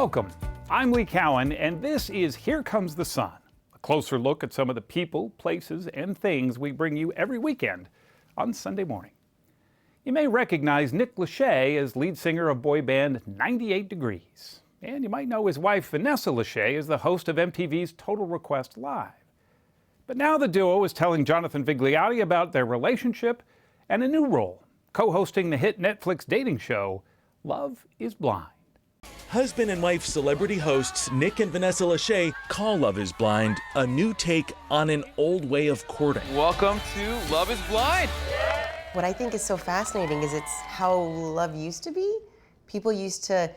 Welcome. I'm Lee Cowan, and this is Here Comes the Sun, a closer look at some of the people, places, and things we bring you every weekend on Sunday morning. You may recognize Nick Lachey as lead singer of boy band 98 Degrees. And you might know his wife Vanessa Lachey as the host of MTV's Total Request Live. But now the duo is telling Jonathan Vigliotti about their relationship and a new role, co-hosting the hit Netflix dating show, Love is Blind. Husband and wife celebrity hosts Nick and Vanessa Lachey call Love is Blind a new take on an old way of courting. Welcome to Love is Blind. What I think is so fascinating is it's how love used to be. People used to,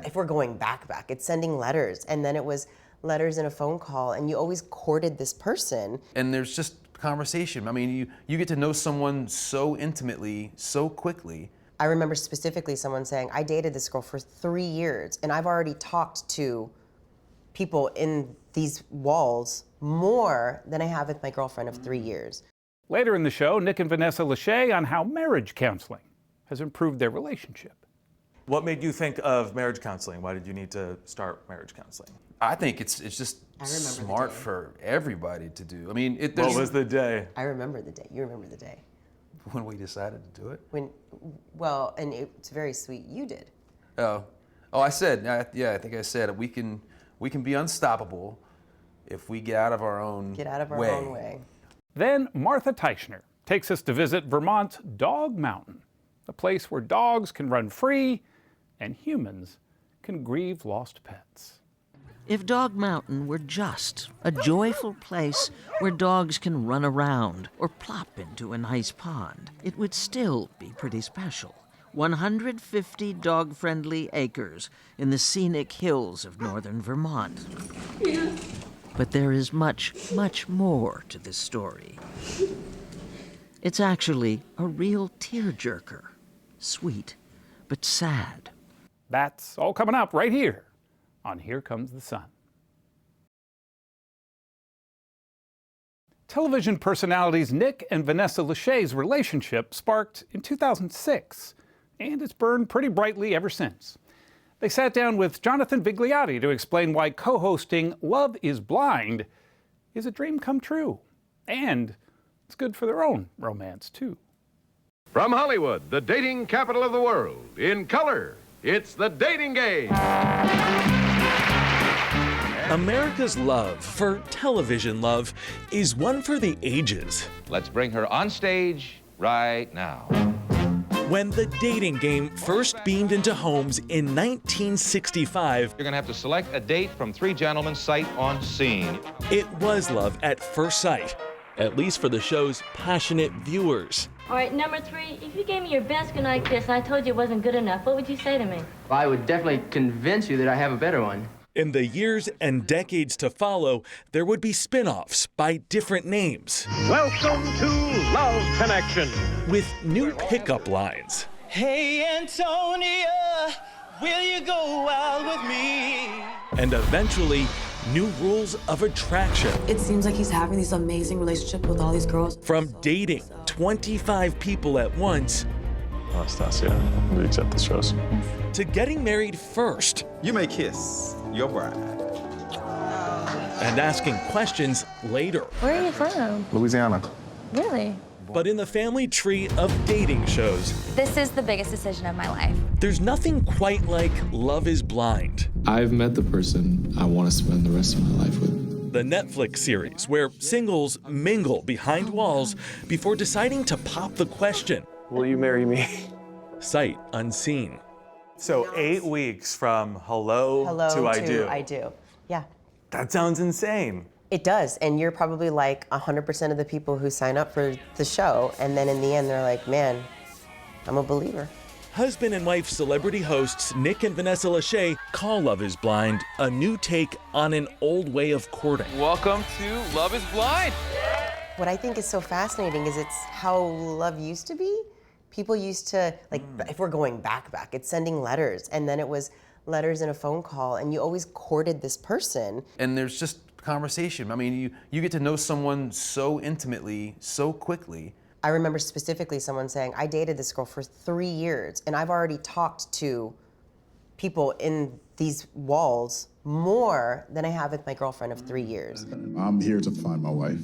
if we're going back, it's sending letters, and then it was letters and a phone call, and you always courted this person. And there's just conversation. I mean, you get to know someone so intimately, so quickly. I remember specifically someone saying, I dated this girl for 3 years, and I've already talked to people in these walls more than I have with my girlfriend of 3 years. Later in the show, Nick and Vanessa Lachey on how marriage counseling has improved their relationship. What made you think of marriage counseling? Why did you need to start marriage counseling? I think it's just smart for everybody to do. I mean, what was the day? I remember the day. You remember the day. When we decided to do it? And it's very sweet. You did. I said, I think I said we can be unstoppable if we get out of our own way. Then Martha Teichner takes us to visit Vermont's Dog Mountain, a place where dogs can run free and humans can grieve lost pets. If Dog Mountain were just a joyful place where dogs can run around or plop into a nice pond, it would still be pretty special. 150 dog-friendly acres in the scenic hills of northern Vermont. Yeah. But there is much, much more to this story. It's actually a real tearjerker. Sweet, but sad. That's all coming up right here on Here Comes the Sun. Television personalities Nick and Vanessa Lachey's relationship sparked in 2006, and it's burned pretty brightly ever since. They sat down with Jonathan Vigliotti to explain why co-hosting Love is Blind is a dream come true, and it's good for their own romance, too. From Hollywood, the dating capital of the world, in color, it's The Dating Game. America's love for television love is one for the ages. Let's bring her on stage right now. When The Dating Game first beamed into homes in 1965, You're gonna have to select a date from 3 gentlemen sight on scene. it was love at first sight, at least for the show's passionate viewers. All right, number 3, if you gave me your best goodnight kiss and I told you it wasn't good enough, what would you say to me? I would definitely convince you that I have a better one. In the years and decades to follow, there would be spin-offs by different names. Welcome to Love Connection. With new pickup lines. Hey, Antonia, will you go out with me? And eventually, new rules of attraction. It seems like he's having these amazing relationships with all these girls. From dating 25 people at once. Anastasia, we accept the shows. To getting married first. You may kiss your bride. And asking questions later. Where are you from? Louisiana. Really? But in the family tree of dating shows, this is the biggest decision of my life. There's nothing quite like Love is Blind. I've met the person I want to spend the rest of my life with. The Netflix series where singles mingle behind walls before deciding to pop the question. Will you marry me? Sight unseen. So 8 weeks from hello to I do. I do. Yeah. That sounds insane. It does, and you're probably like 100% of the people who sign up for the show, and then in the end they're like, man, I'm a believer. Husband and wife celebrity hosts Nick and Vanessa Lachey call Love is Blind a new take on an old way of courting. Welcome to Love is Blind. What I think is so fascinating is it's how love used to be. People used to, if we're going back, it's sending letters, and then it was letters and a phone call, and you always courted this person. And there's just conversation. I mean, you get to know someone so intimately, so quickly. I remember specifically someone saying, I dated this girl for 3 years, and I've already talked to people in these walls more than I have with my girlfriend of 3 years. I'm here to find my wife.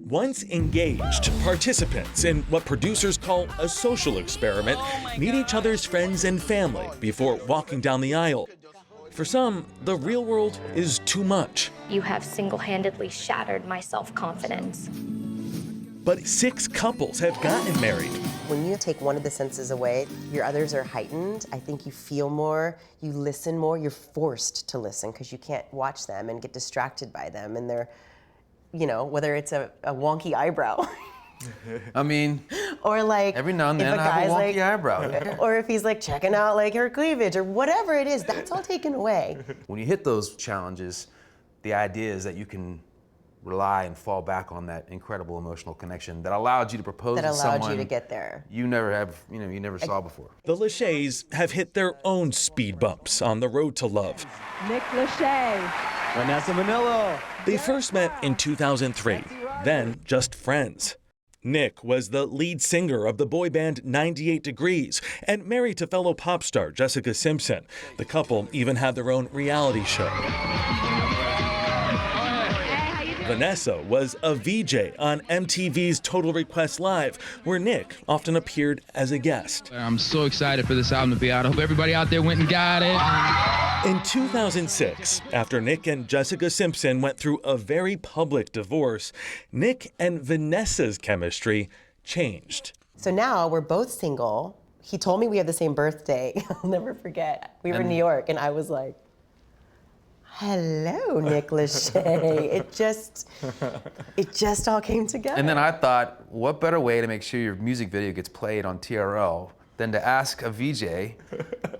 Once engaged, participants in what producers call a social experiment meet each other's friends and family before walking down the aisle. For some, the real world is too much. You have single-handedly shattered my self-confidence. But 6 couples have gotten married. When you take one of the senses away, your others are heightened. I think you feel more, you listen more, you're forced to listen because you can't watch them and get distracted by them and they're, you know, whether it's a wonky eyebrow. I mean, or like every now and then I have a wonky eyebrow. Or if he's like checking out like her cleavage or whatever it is, that's all taken away. When you hit those challenges, the idea is that you can rely and fall back on that incredible emotional connection that allowed you to propose to someone that allowed you to get there. You never saw before. The Lacheys have hit their own speed bumps on the road to love. Nick Lachey. Vanessa Manillo. They first met in 2003, then just friends. Nick was the lead singer of the boy band 98 Degrees and married to fellow pop star Jessica Simpson. The couple even had their own reality show. Vanessa was a VJ on MTV's Total Request Live, where Nick often appeared as a guest. I'm so excited for this album to be out. I hope everybody out there went and got it. In 2006, after Nick and Jessica Simpson went through a very public divorce, Nick and Vanessa's chemistry changed. So now we're both single. He told me we have the same birthday. I'll never forget. We were in New York, and I was like, hello, Nick Lachey. It just all came together. And then I thought, what better way to make sure your music video gets played on TRL than to ask a VJ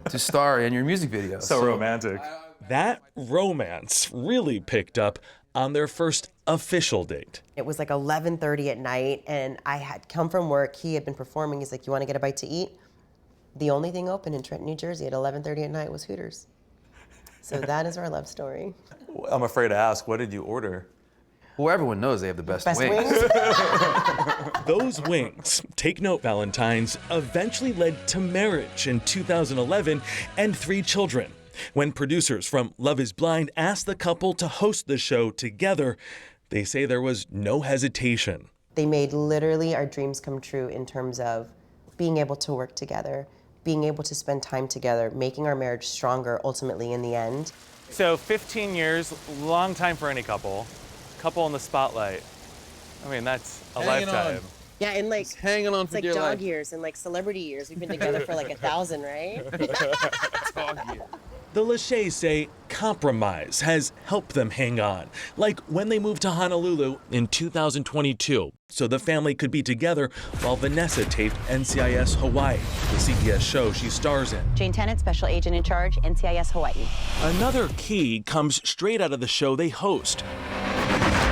to star in your music video. So romantic. That romance really picked up on their first official date. It was like 11:30 at night, and I had come from work. He had been performing. He's like, you want to get a bite to eat? The only thing open in Trenton, New Jersey at 11:30 at night was Hooters. So that is our love story. I'm afraid to ask, what did you order? Well, everyone knows they have the best wings. Those wings, take note Valentines, eventually led to marriage in 2011 and 3 children. When producers from Love is Blind asked the couple to host the show together, they say there was no hesitation. They made literally our dreams come true in terms of being able to work together, being able to spend time together, making our marriage stronger ultimately in the end. So 15 years, long time for any couple. Couple in the spotlight. I mean, that's a lifetime. Yeah, and like hanging on for dear life. It's like dog years and like celebrity years. We've been together for like 1,000, right? Dog years. The Lacheys say compromise has helped them hang on, like when they moved to Honolulu in 2022, so the family could be together while Vanessa taped NCIS Hawaii, the CBS show she stars in. Jane Tennant, Special Agent in Charge, NCIS Hawaii. Another key comes straight out of the show they host: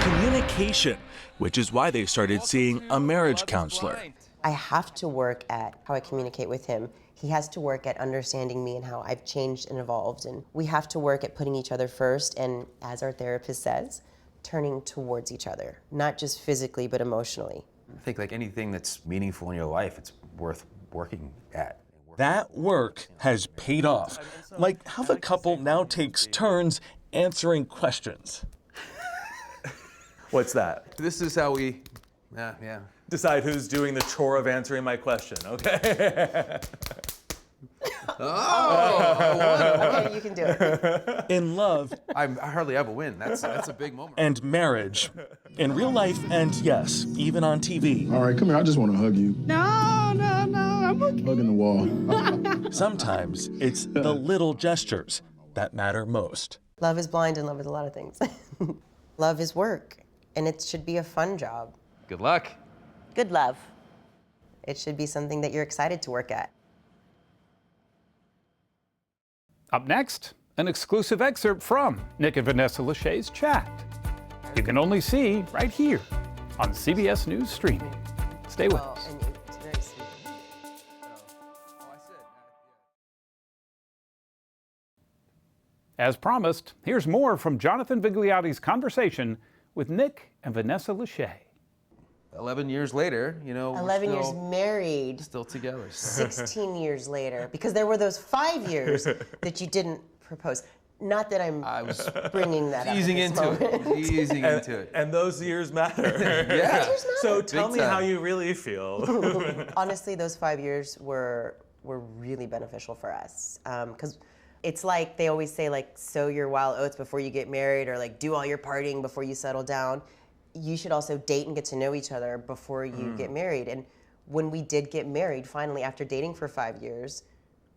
communication, which is why they started seeing a marriage counselor. I have to work at how I communicate with him. He has to work at understanding me and how I've changed and evolved. And we have to work at putting each other first and, as our therapist says, turning towards each other, not just physically, but emotionally. I think like anything that's meaningful in your life, it's worth working at. That work has paid off, like how the couple now takes turns answering questions. What's that? This is how we, decide who's doing the chore of answering my question, okay? Okay, you can do it. In love, I hardly ever win. That's a big moment. And marriage, in real life, and yes, even on TV. All right, come here. I just want to hug you. No, I'm okay. Hugging the wall. Sometimes it's the little gestures that matter most. Love is blind and love is a lot of things. Love is work, and it should be a fun job. Good luck. Good love. It should be something that you're excited to work at. Up next, an exclusive excerpt from Nick and Vanessa Lachey's chat. You can only see right here on CBS News Streaming. Stay with us. It's very sweet. As promised, here's more from Jonathan Vigliotti's conversation with Nick and Vanessa Lachey. 11 years later, you know, 11 years married. Still together. 16 years later, because there were those 5 years that you didn't propose. Not that I was bringing that up. Easing into it. Easing into it. And those years matter. Yeah. So tell me how you really feel. Honestly, those 5 years were really beneficial for us. Because it's like they always say, like, sow your wild oats before you get married, or like do all your partying before you settle down. You should also date and get to know each other before you get married. And when we did get married, finally, after dating for 5 years,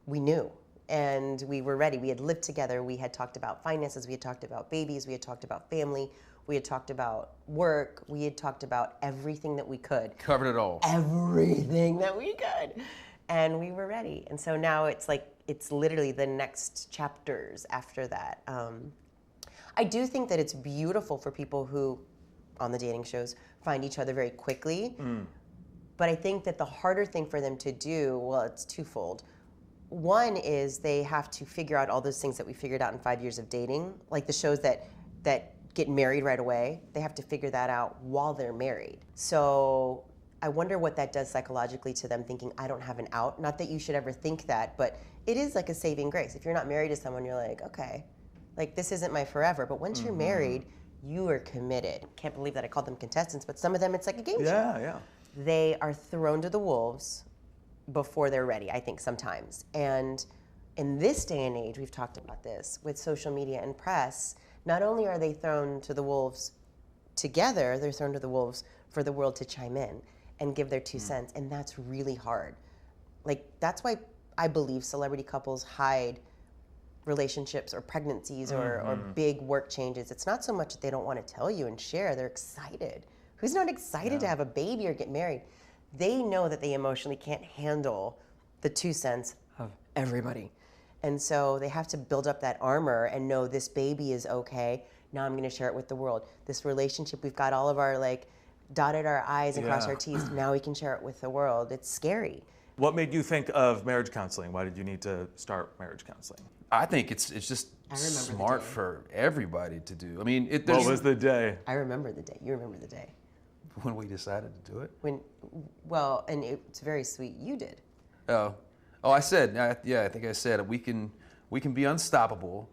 we knew. And we were ready. We had lived together. We had talked about finances. We had talked about babies. We had talked about family. We had talked about work. We had talked about everything that we could. Covered it all. Everything that we could. And we were ready. And so now it's like, it's literally the next chapters after that. I do think that it's beautiful for people who, on the dating shows, find each other very quickly. But I think that the harder thing for them to do, well, it's twofold. One is they have to figure out all those things that we figured out in 5 years of dating, like the shows that get married right away. They have to figure that out while they're married. So I wonder what that does psychologically to them, thinking, I don't have an out. Not that you should ever think that, but it is like a saving grace. If you're not married to someone, you're like, okay, like this isn't my forever. But once you're married, you are committed. Can't believe that I called them contestants, but some of them, it's like a game show. Yeah. They are thrown to the wolves before they're ready, I think, sometimes. And in this day and age, we've talked about this, with social media and press, not only are they thrown to the wolves together, they're thrown to the wolves for the world to chime in and give their 2 cents, and that's really hard. Like, that's why I believe celebrity couples hide relationships or pregnancies or big work changes. It's not so much that they don't want to tell you and share, they're excited. Who's not excited to have a baby or get married? They know that they emotionally can't handle the 2 cents of everybody. And so they have to build up that armor and know this baby is okay. Now I'm going to share it with the world. This relationship, we've got all of our, like, dotted our I's and crossed our T's. Now we can share it with the world. It's scary. What made you think of marriage counseling? Why did you need to start marriage counseling? I think it's just smart for everybody to do. I mean, what was the day? I remember the day. You remember the day. When we decided to do it? And it's very sweet. You did. Oh, I said, I think I said we can be unstoppable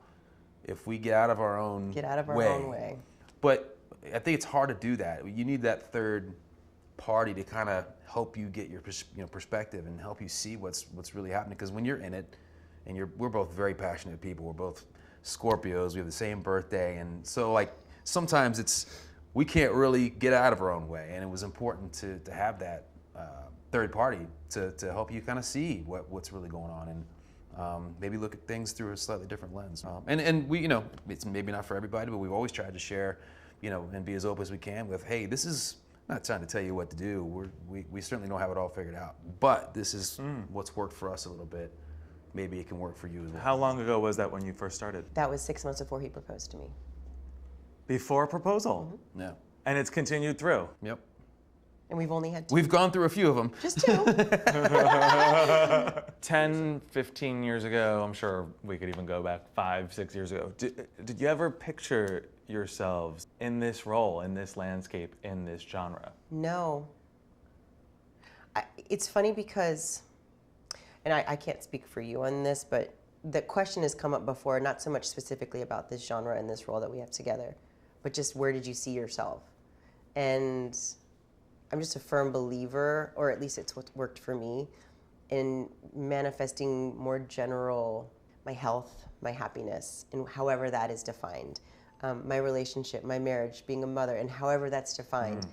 if we get out of our own way. But I think it's hard to do that. You need that third party to kind of help you get your perspective and help you see what's really happening. Because when you're in it, and we're both very passionate people. We're both Scorpios. We have the same birthday, and so like sometimes we can't really get out of our own way, and it was important to have that third party to help you kind of see what's really going on, and maybe look at things through a slightly different lens. And we, it's maybe not for everybody, but we've always tried to share, and be as open as we can with, hey, this is I'm not trying to tell you what to do. We certainly don't have it all figured out, but this is what's worked for us a little bit. Maybe it can work for you as well. How long ago was that when you first started? That was 6 months before he proposed to me. Before proposal? Yeah. And it's continued through? Yep. And we've only had 2. We've gone through a few of them. Just 2. 10, 15 years ago, I'm sure we could even go back 5, 6 years ago. Did you ever picture yourselves in this role, in this landscape, in this genre? No. It's funny because, and I can't speak for you on this, but the question has come up before, not so much specifically about this genre and this role that we have together, but just where did you see yourself? And I'm just a firm believer, or at least it's what worked for me, in manifesting more general, my health, my happiness, and however that is defined. My relationship, my marriage, being a mother, and however that's defined.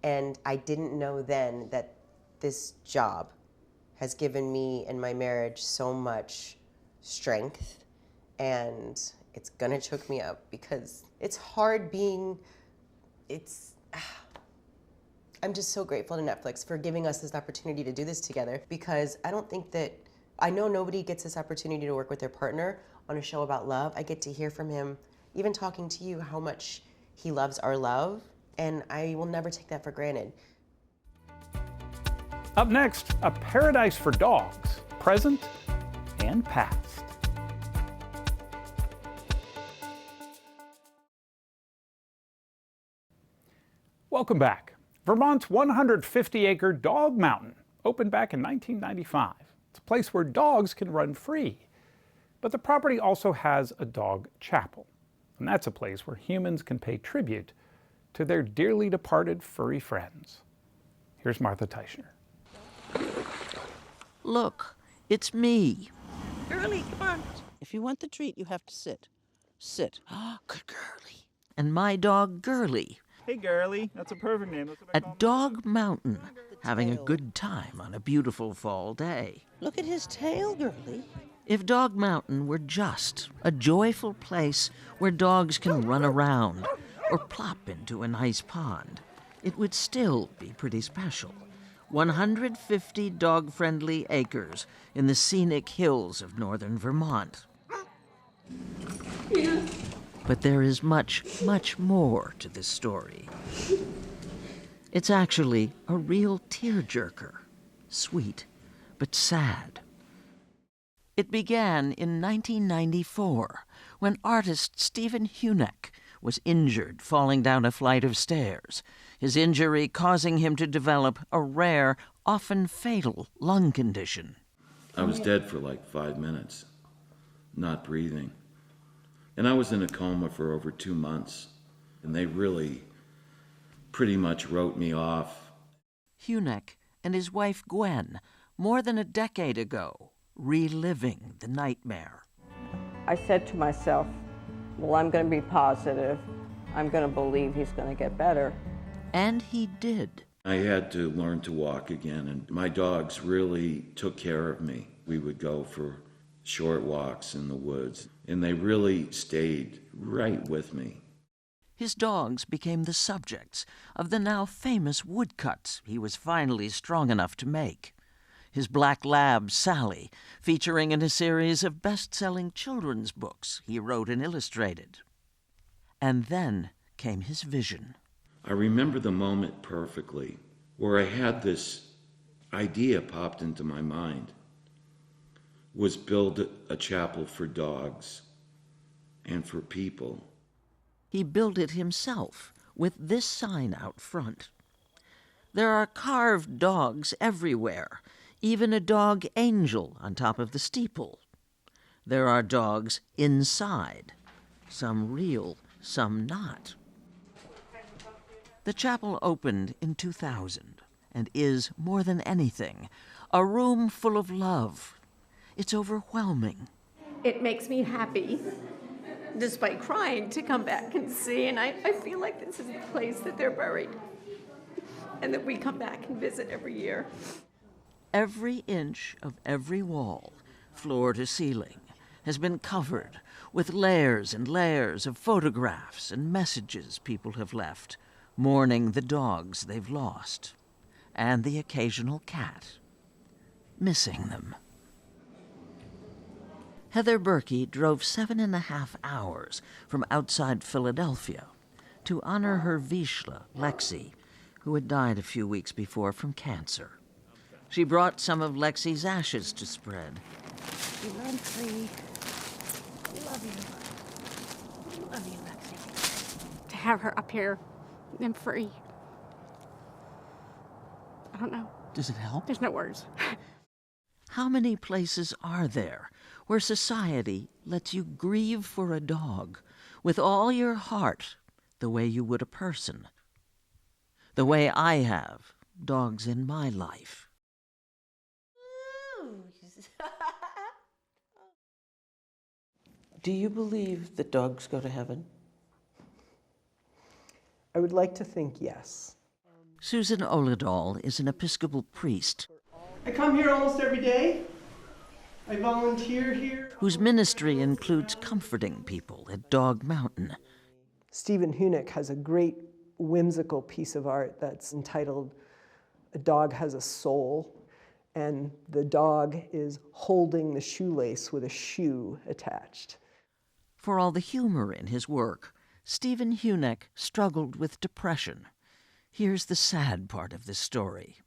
And I didn't know then that this job has given me and my marriage so much strength, and it's gonna choke me up because it's hard I'm just so grateful to Netflix for giving us this opportunity to do this together, because I know nobody gets this opportunity to work with their partner on a show about love. I get to hear from him, even talking to you, how much he loves our love, and I will never take that for granted. Up next, a paradise for dogs, present and past. Welcome back. Vermont's 150-acre Dog Mountain opened back in 1995. It's a place where dogs can run free. But the property also has a dog chapel, and that's a place where humans can pay tribute to their dearly departed furry friends. Here's Martha Teichner. Look, it's me. Girlie, come on. If you want the treat, you have to sit. Sit. Good girlie. And my dog, Girlie. Hey, Girlie. That's a perfect name. At Dog Mountain, having a good time on a beautiful fall day. Look at his tail, Girlie. If Dog Mountain were just a joyful place where dogs can run around or plop into a nice pond, it would still be pretty special. 150 dog-friendly acres in the scenic hills of northern Vermont. But there is much, much more to this story. It's actually a real tearjerker, sweet but sad. It began in 1994 when artist Stephen Huneck was injured falling down a flight of stairs, his injury causing him to develop a rare, often fatal lung condition. I was dead for like 5 minutes, not breathing. And I was in a coma for over 2 months, and they really pretty much wrote me off. Huneck and his wife Gwen, more than a decade ago, reliving the nightmare. I said to myself, well, I'm going to be positive. I'm going to believe he's going to get better. And he did. I had to learn to walk again, and my dogs really took care of me. We would go for short walks in the woods, and they really stayed right with me. His dogs became the subjects of the now famous woodcuts he was finally strong enough to make. His black lab, Sally, featuring in a series of best-selling children's books he wrote and illustrated. And then came his vision. I remember the moment perfectly, where I had this idea popped into my mind, was build a chapel for dogs and for people. He built it himself with this sign out front. There are carved dogs everywhere, even a dog angel on top of the steeple. There are dogs inside, some real, some not. The chapel opened in 2000 and is, more than anything, a room full of love. It's overwhelming. It makes me happy, despite crying, to come back and see, and I feel like this is the place that they're buried, and that we come back and visit every year. Every inch of every wall, floor to ceiling, has been covered with layers and layers of photographs and messages people have left, mourning the dogs they've lost, and the occasional cat, missing them. Heather Berkey drove 7.5 hours from outside Philadelphia to honor her Vizsla, Lexi, who had died a few weeks before from cancer. She brought some of Lexi's ashes to spread. You run free. We love you. We love you, Lexi. To have her up here and free. I don't know. Does it help? There's no words. How many places are there where society lets you grieve for a dog with all your heart the way you would a person? The way I have dogs in my life. Do you believe that dogs go to heaven? I would like to think yes. Susan Oladol is an Episcopal priest. I come here almost every day. I volunteer here. Whose ministry includes comforting people at Dog Mountain. Stephen Huneck has a great whimsical piece of art that's entitled "A Dog Has a Soul," and the dog is holding the shoelace with a shoe attached. For all the humor in his work, Stephen Huneck struggled with depression. Here's the sad part of this story.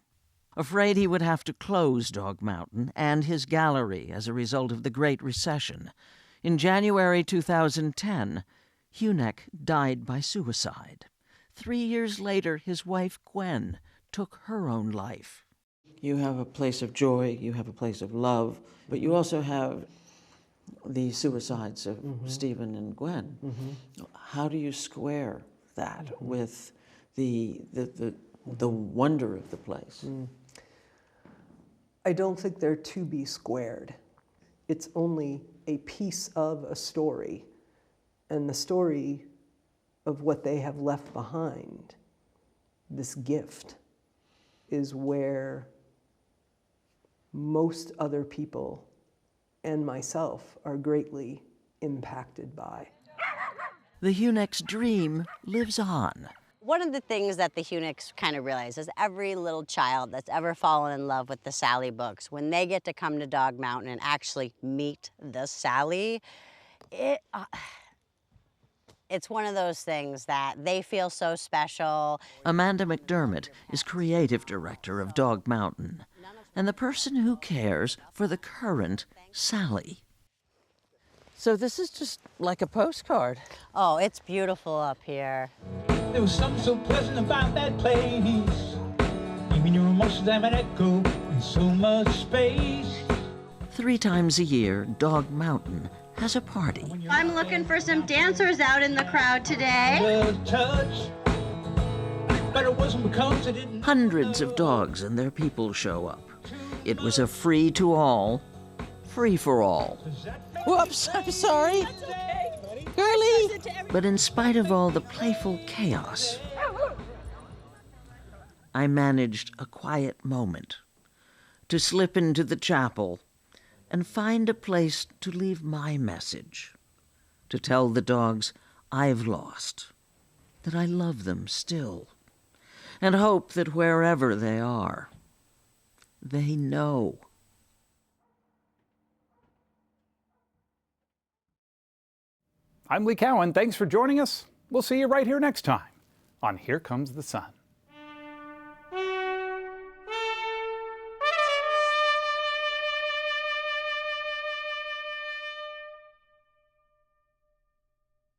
Afraid he would have to close Dog Mountain and his gallery as a result of the Great Recession, in January 2010, Huneck died by suicide, 3 years later, his wife, Gwen, took her own life. You have a place of joy, you have a place of love, but you also have the suicides of Stephen and Gwen. How do you square that with the wonder of the place? I don't think they're to be squared. It's only a piece of a story, and the story of what they have left behind, this gift, is where most other people and myself are greatly impacted by. The Hunek's dream lives on. One of the things that the Huneks kind of realize is every little child that's ever fallen in love with the Sally books, when they get to come to Dog Mountain and actually meet the Sally, it's one of those things that they feel so special. Amanda McDermott is creative director of Dog Mountain and the person who cares for the current Sally. So this is just like a postcard. Oh, it's beautiful up here. There was something so pleasant about that place. Even your emotions have an echo in so much space. 3 times a year, Dog Mountain has a party. I'm looking for some dancers out in the crowd today. But it wasn't because I didn't. Hundreds of dogs and their people show up. It was a free-to-all, free-for-all. Whoops, I'm sorry. Girlie! But in spite of all the playful chaos, I managed a quiet moment to slip into the chapel and find a place to leave my message, to tell the dogs I've lost that I love them still, and hope that wherever they are, they know. I'm Lee Cowan. Thanks for joining us. We'll see you right here next time on Here Comes the Sun.